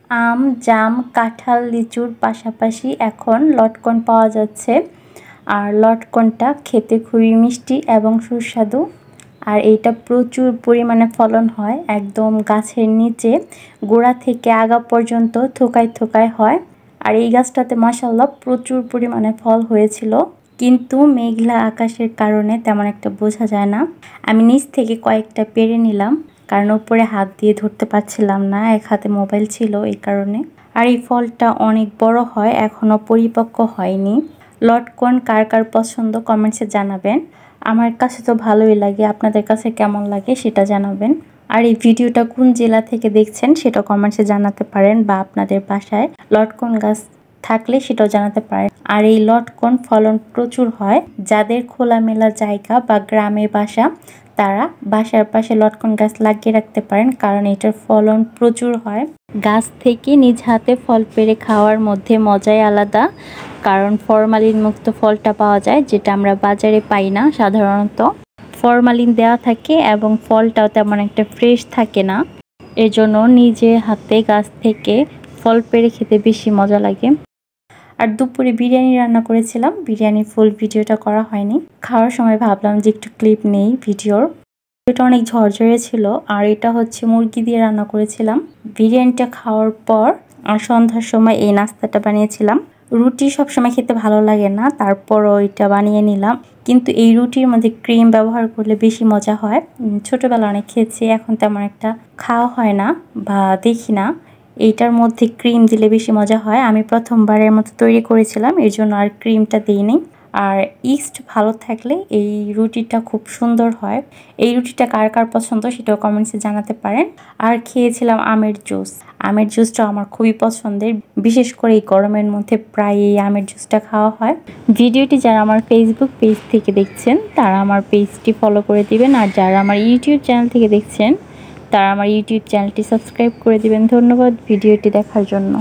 আম, জাম, কাঁঠাল, লিচুর পাশাপাশি এখন লটকন পাওয়া যাচ্ছে। আর লটকনটা খেতে খুবই মিষ্টি এবং সুস্বাদু। আর এইটা প্রচুর পরিমাণে ফলন হয়, একদম গাছের নিচে গোড়া থেকে আগা পর্যন্ত থোকায় থোকায় হয়। আর এই গাছটাতে মাশাআল্লাহ প্রচুর পরিমাণে ফল হয়েছিল, কিন্তু মেঘলা আকাশের কারণে তেমন একটা বোঝা যায় না। আমি নিচ থেকে কয়েকটা পেড়ে নিলাম, কারণ উপরে হাত দিয়ে ধরতে পারছিলাম না, এক হাতে মোবাইল ছিল এই কারণে। আর এই ফলটা অনেক বড় হয়, এখনো পরিপক্ক হয়নি। লটকন কার কার পছন্দ কমেন্টসে জানাবেন। আমার কাছে তো ভালোই লাগে, আপনাদের কাছে কেমন লাগে সেটা জানাবেন। আর এই ভিডিওটা কোন জেলা থেকে দেখছেন সেটা কমেন্টসে জানাতে পারেন, বা আপনাদের বাসায় লটকন গাছ থাকলে সেটাও জানাতে পারেন। আর এই লটকন ফলন প্রচুর হয়, যাদের খোলামেলা জায়গা বা গ্রামে বাসা তারা বাসার পাশে লটকন গাছ লাগিয়ে রাখতে পারেন, কারণ এটার ফলন প্রচুর হয়। গাছ থেকে নিজ হাতে ফল পেড়ে খাওয়ার মধ্যে মজাই আলাদা, কারণ ফরমালিন মুক্ত ফলটা পাওয়া যায়, যেটা আমরা বাজারে পাই না। সাধারণত ফরমালিন দেওয়া থাকে এবং ফলটাও তেমন একটা ফ্রেশ থাকে না, এজন্য নিজে হাতে গাছ থেকে ফল পেড়ে খেতে বেশি মজা লাগে। আর দুপুরে বিরিয়ানি রান্না করেছিলাম, বিরিয়ানির ফুল ভিডিওটা করা হয়নি। খাওয়ার সময় ভাবলাম যে একটু ক্লিপ নেই ভিডিওর। এটা অনেক ঝরঝরে ছিল, আর এটা হচ্ছে মুরগি দিয়ে রান্না করেছিলাম। বিরিয়ানিটা খাওয়ার পর আর সন্ধ্যার সময় এই নাস্তাটা বানিয়েছিলাম। রুটি সবসময় খেতে ভালো লাগে না, তারপরও এটা বানিয়ে নিলাম। কিন্তু এই রুটির মধ্যে ক্রিম ব্যবহার করলে বেশি মজা হয়। ছোটবেলা অনেক খেয়েছি, এখন তেমন একটা খাওয়া হয় না বা দেখি না। এইটার মধ্যে ক্রিম দিলে বেশি মজা হয়। আমি প্রথমবারের মতো তৈরি করেছিলাম, এর জন্য আর ক্রিমটা দিইনি। আর ইস্ট ভালো থাকলে এই রুটিটা খুব সুন্দর হয়। এই রুটিটা কার কার পছন্দ সেটাও কমেন্টসে জানাতে পারেন। আর খেয়েছিলাম আমের জুস। আমের জুসটা আমার খুবই পছন্দের, বিশেষ করে এই গরমের মধ্যে প্রায় এই আমের জুসটা খাওয়া হয়। ভিডিওটি যারা আমার ফেসবুক পেজ থেকে দেখছেন তারা আমার পেজটি ফলো করে দিবেন, আর যারা আমার ইউটিউব চ্যানেল থেকে দেখছেন তারা আমার ইউটিউব চ্যানেলটি সাবস্ক্রাইব করে দিবেন। ধন্যবাদ ভিডিওটি দেখার জন্য।